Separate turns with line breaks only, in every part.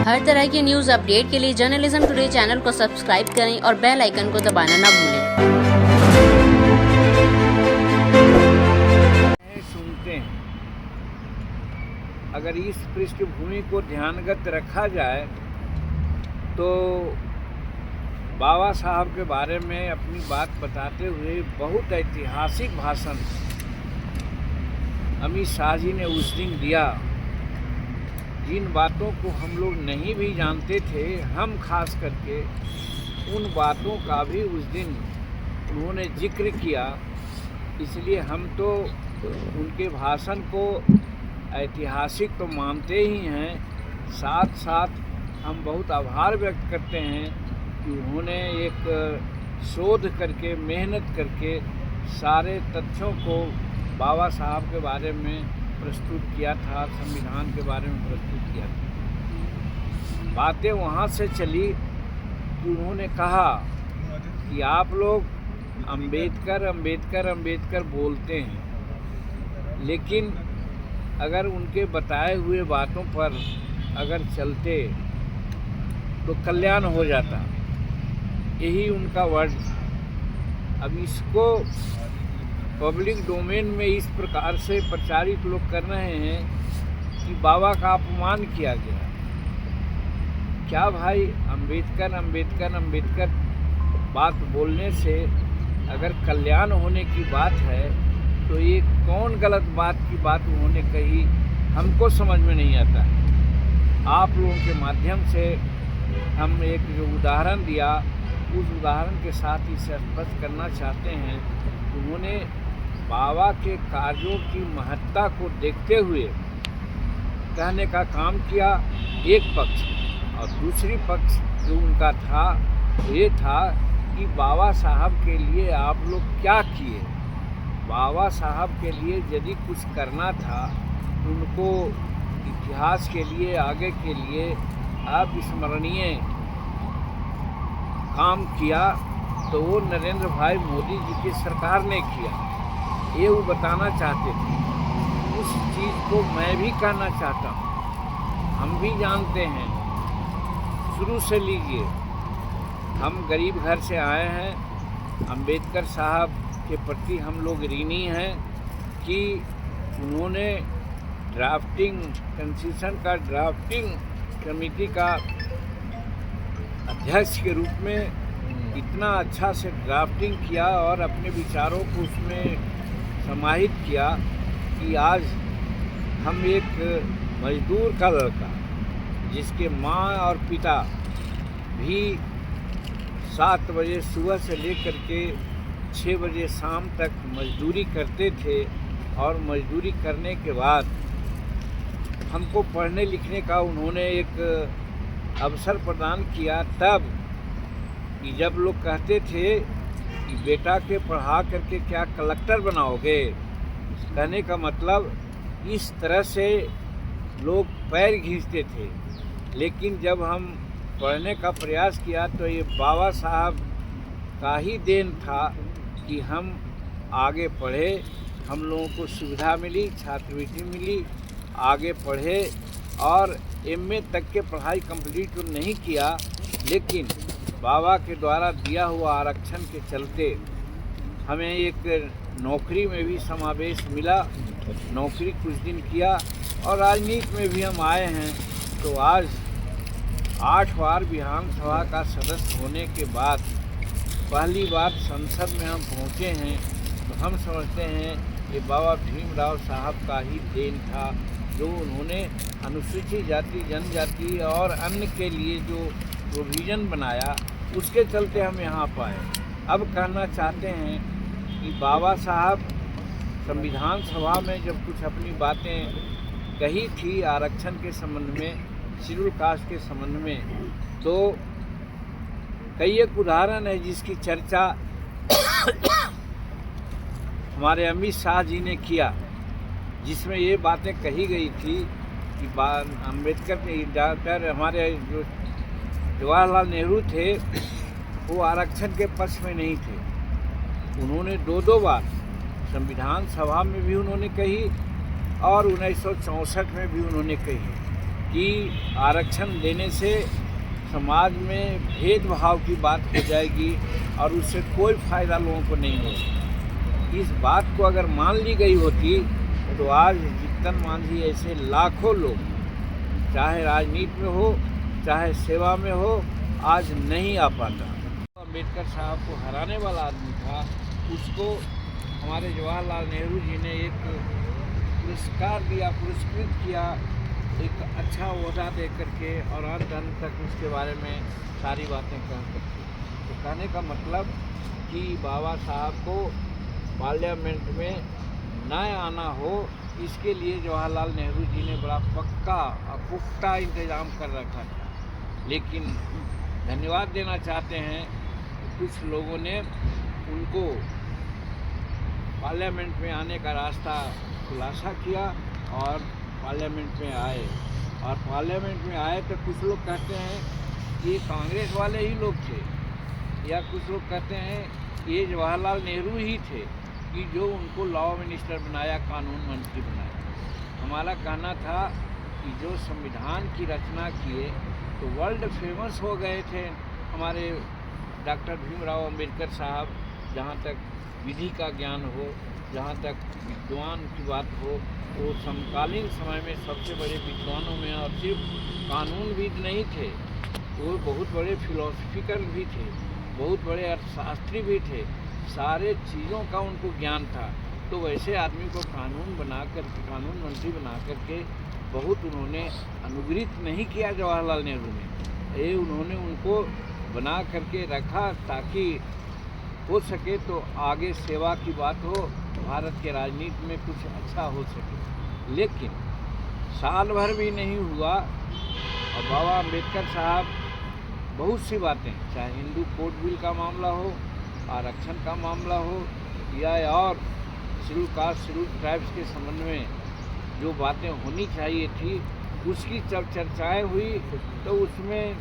हर तरह की news update के लिए जर्नलिज्म टुडे चैनल को सब्सक्राइब करें और बेल आइकन को दबाना ना भूलें।
सुनते हैं, अगर इस पृष्ठभूमि को ध्यानगत रखा जाए तो बाबा साहब के बारे में अपनी बात बताते हुए बहुत ऐतिहासिक भाषण अमित शाह जी ने उस दिन दिया। जिन बातों को हम लोग नहीं भी जानते थे, हम खास करके उन बातों का भी उस दिन उन्होंने जिक्र किया। इसलिए हम तो उनके भाषण को ऐतिहासिक तो मानते ही हैं, साथ साथ हम बहुत आभार व्यक्त करते हैं कि उन्होंने एक शोध करके, मेहनत करके सारे तथ्यों को बाबा साहब के बारे में प्रस्तुत किया था, संविधान के बारे में प्रस्तुत किया था। बातें वहाँ से चली कि उन्होंने कहा कि आप लोग अंबेडकर अंबेडकर अंबेडकर बोलते हैं, लेकिन अगर उनके बताए हुए बातों पर अगर चलते तो कल्याण हो जाता। यही उनका वर्ड। अब इसको पब्लिक डोमेन में इस प्रकार से प्रचारित लोग कर रहे हैं कि बाबा का अपमान किया गया। क्या भाई, अंबेडकर अंबेडकर अंबेडकर बात बोलने से अगर कल्याण होने की बात है तो ये कौन गलत बात की बात उन्होंने कही, हमको समझ में नहीं आता है। आप लोगों के माध्यम से हम एक जो उदाहरण दिया, उस उदाहरण के साथ इसे स्पष्ट करना चाहते हैं। उन्होंने बाबा के कार्यों की महत्ता को देखते हुए कहने का काम किया एक पक्ष, और दूसरी पक्ष जो उनका था वो ये था कि बाबा साहब के लिए आप लोग क्या किए। बाबा साहब के लिए यदि कुछ करना था, उनको इतिहास के लिए, आगे के लिए अविस्मरणीय काम किया तो वो नरेंद्र भाई मोदी जी की सरकार ने किया। ये वो बताना चाहते थे। उस चीज़ को मैं भी कहना चाहता हूँ। हम भी जानते हैं, शुरू से लीजिए, हम गरीब घर से आए हैं। अंबेडकर साहब के प्रति हम लोग ऋणी हैं कि उन्होंने ड्राफ्टिंग कॉन्स्टिट्यूशन का ड्राफ्टिंग कमेटी का अध्यक्ष के रूप में इतना अच्छा से ड्राफ्टिंग किया और अपने विचारों को उसमें समाहित किया कि आज हम एक मजदूर का लड़का, जिसके माँ और पिता भी 7 बजे सुबह से लेकर के 6 बजे शाम तक मजदूरी करते थे, और मजदूरी करने के बाद हमको पढ़ने लिखने का उन्होंने एक अवसर प्रदान किया। तब कि जब लोग कहते थे कि बेटा के पढ़ा करके क्या कलेक्टर बनाओगे, कहने का मतलब इस तरह से लोग पैर खींचते थे। लेकिन जब हम पढ़ने का प्रयास किया तो ये बाबा साहब का ही देन था कि हम आगे पढ़े, हम लोगों को सुविधा मिली, छात्रवृत्ति मिली, आगे पढ़े और एमए तक के पढ़ाई कंप्लीट तो नहीं किया, लेकिन बाबा के द्वारा दिया हुआ आरक्षण के चलते हमें एक नौकरी में भी समावेश मिला। नौकरी कुछ दिन किया और राजनीति में भी हम आए हैं। तो आज 8 बार विधानसभा का सदस्य होने के बाद पहली बार संसद में हम पहुँचे हैं। तो हम समझते हैं ये बाबा भीमराव साहब का ही देन था, जो उन्होंने अनुसूचित जाति, जनजाति और अन्य के लिए जो प्रोविज़न बनाया, उसके चलते हम यहाँ पाए। अब कहना चाहते हैं कि बाबा साहब संविधान सभा में जब कुछ अपनी बातें कही थी आरक्षण के संबंध में, शेड्यूल कास्ट के संबंध में, तो कई एक उदाहरण है जिसकी चर्चा हमारे अमित शाह जी ने किया, जिसमें ये बातें कही गई थी कि अम्बेडकर ने, डॉक्टर हमारे जो जवाहरलाल नेहरू थे, वो आरक्षण के पक्ष में नहीं थे। उन्होंने 2 बार संविधान सभा में भी उन्होंने कही और 1964 में भी उन्होंने कही। कि आरक्षण देने से समाज में भेदभाव की बात हो जाएगी और उससे कोई फ़ायदा लोगों को नहीं होगा। इस बात को अगर मान ली गई होती तो आज जीतन मांझी ऐसे लाखों लोग, चाहे राजनीति में हो चाहे सेवा में हो, आज नहीं आ पाता। अम्बेडकर साहब को हराने वाला आदमी था, उसको हमारे जवाहरलाल नेहरू जी ने एक पुरस्कार दिया, पुरस्कृत किया, एक अच्छा ओहदा दे करके, और अंत तक उसके बारे में सारी बातें कह सकते। तो कहने का मतलब कि बाबा साहब को पार्लियामेंट में न आना हो, इसके लिए जवाहरलाल नेहरू जी ने बड़ा पक्का और पुख्ता इंतज़ाम कर रखा था। लेकिन धन्यवाद देना चाहते हैं, कुछ लोगों ने उनको पार्लियामेंट में आने का रास्ता खुलासा किया और पार्लियामेंट में आए। और पार्लियामेंट में आए तो कुछ लोग कहते हैं कि ये कांग्रेस वाले ही लोग थे, या कुछ लोग कहते हैं ये जवाहरलाल नेहरू ही थे कि जो उनको लॉ मिनिस्टर बनाया, कानून मंत्री बनाया। हमारा कहना था कि जो संविधान की रचना किए तो वर्ल्ड फेमस हो गए थे हमारे डॉक्टर भीमराव अंबेडकर साहब। जहाँ तक विधि का ज्ञान हो, जहाँ तक विद्वान की बात हो, वो समकालीन समय में सबसे बड़े विद्वानों में, और सिर्फ कानूनविद नहीं थे, वो बहुत बड़े फिलोसफिकल भी थे, बहुत बड़े अर्थशास्त्री भी थे, सारे चीज़ों का उनको ज्ञान था। तो वैसे आदमी को कानून मंत्री बना करके बहुत उन्होंने अनुग्रहित नहीं किया जवाहरलाल नेहरू ने। ये उन्होंने उनको बना करके रखा ताकि हो सके तो आगे सेवा की बात हो, भारत के राजनीति में कुछ अच्छा हो सके। लेकिन साल भर भी नहीं हुआ और बाबा अम्बेडकर साहब बहुत सी बातें, चाहे हिंदू कोड बिल का मामला हो, आरक्षण का मामला हो, या और शेड्यूल कास्ट शेड्यूल ट्राइब्स के संबंध में जो बातें होनी चाहिए थी, उसकी जब चर्चाएँ हुई तो उसमें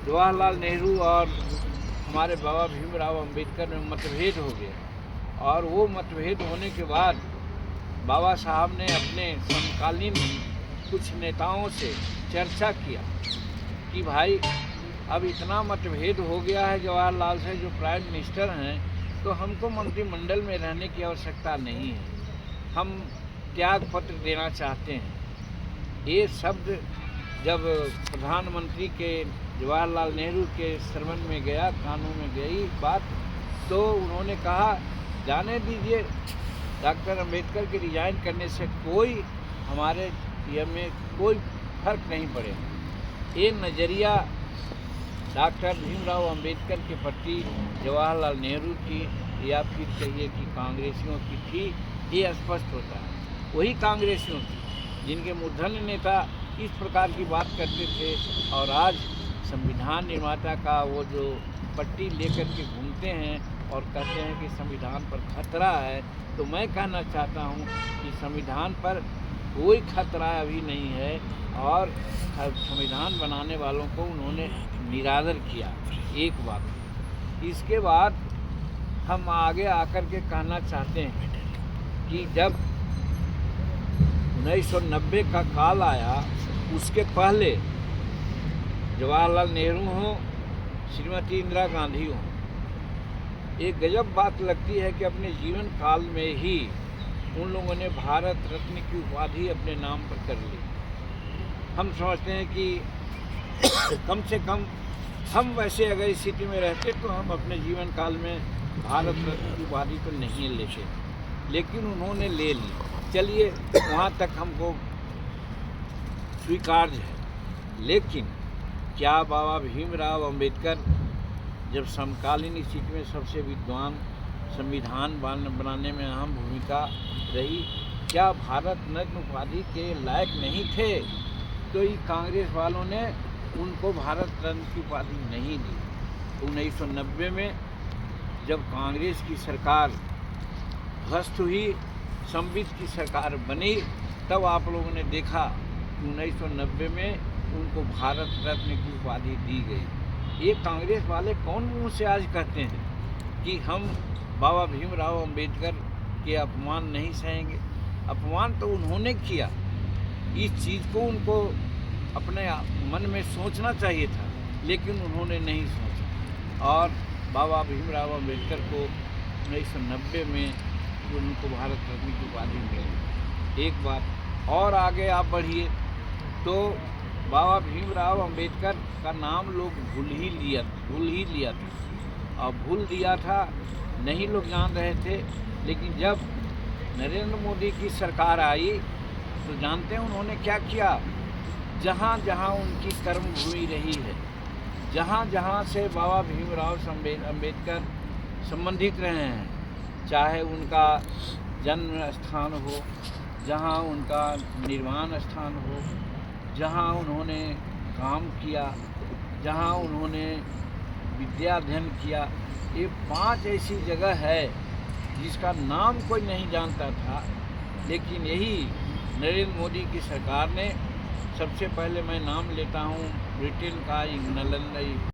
जवाहरलाल नेहरू और हमारे बाबा भीमराव अंबेडकर में मतभेद हो गया। और वो मतभेद होने के बाद बाबा साहब ने अपने समकालीन कुछ नेताओं से चर्चा किया कि भाई अब इतना मतभेद हो गया है जवाहरलाल से, जो प्राइम मिनिस्टर हैं, तो हमको मंत्रिमंडल में रहने की आवश्यकता नहीं है, हम त्याग पत्र देना चाहते हैं। ये शब्द जब प्रधानमंत्री के जवाहरलाल नेहरू के श्रवण में गया, कानों में गई बात, तो उन्होंने कहा जाने दीजिए, डॉक्टर अंबेडकर के रिजाइन करने से कोई हमारे में कोई फर्क नहीं पड़ेगा। ये नज़रिया डॉक्टर भीमराव अंबेडकर के प्रति जवाहरलाल नेहरू की, या फिर कहिए कि कांग्रेसियों की थी, ये स्पष्ट होता है। वही कांग्रेसियों की जिनके मूर्धन्य नेता इस प्रकार की बात करते थे, और आज संविधान निर्माता का वो जो पट्टी लेकर के घूमते हैं और कहते हैं कि संविधान पर खतरा है। तो मैं कहना चाहता हूँ कि संविधान पर कोई खतरा अभी नहीं है, और संविधान बनाने वालों को उन्होंने निरादर किया। एक बात। इसके बाद हम आगे आकर के कहना चाहते हैं कि जब 1990 का काल आया, उसके पहले जवाहरलाल नेहरू हों, श्रीमती इंदिरा गांधी हों, एक गजब बात लगती है कि अपने जीवन काल में ही उन लोगों ने भारत रत्न की उपाधि अपने नाम पर कर ली। हम समझते हैं कि कम से कम हम वैसे अगर इस स्थिति में रहते तो हम अपने जीवन काल में भारत रत्न की उपाधि तो नहीं लेते, लेकिन उन्होंने ले ली। चलिए, वहाँ तक हमको स्वीकार्य है। लेकिन क्या बाबा भीमराव अंबेडकर जब समकालीन स्थिति में सबसे विद्वान, संविधान बनाने में अहम भूमिका रही, क्या भारत रत्न उपाधि के लायक नहीं थे? तो ये कांग्रेस वालों ने उनको भारत रत्न की उपाधि नहीं दी। 1990 में जब कांग्रेस की सरकार ध्वस्त हुई, संवित की सरकार बनी, तब आप लोगों ने देखा 1990 में उनको भारत रत्न की उपाधि दी गई। ये कांग्रेस वाले कौन मुँह से आज कहते हैं कि हम बाबा भीमराव अंबेडकर के अपमान नहीं सहेंगे? अपमान तो उन्होंने किया। इस चीज़ को उनको अपने मन में सोचना चाहिए था, लेकिन उन्होंने नहीं सोचा। और बाबा भीमराव अम्बेडकर को 1990 में उनको भारत रत्न की उपाधि मिली। एक बात और आगे आप बढ़िए तो बाबा भीमराव अम्बेडकर का नाम लोग भूल ही लिया था, और भूल दिया था, नहीं लोग जान रहे थे। लेकिन जब नरेंद्र मोदी की सरकार आई तो जानते हैं उन्होंने क्या किया। जहाँ जहाँ उनकी कर्मभूमि रही है, जहाँ जहाँ से बाबा भीमराव अम्बेडकर संबंधित रहे हैं, चाहे उनका जन्म स्थान हो, जहाँ उनका निर्वाण स्थान हो, जहाँ उन्होंने काम किया, जहाँ उन्होंने विद्या अध्ययन किया, ये 5 ऐसी जगह है जिसका नाम कोई नहीं जानता था। लेकिन यही नरेंद्र मोदी की सरकार ने, सबसे पहले मैं नाम लेता हूँ ब्रिटेन का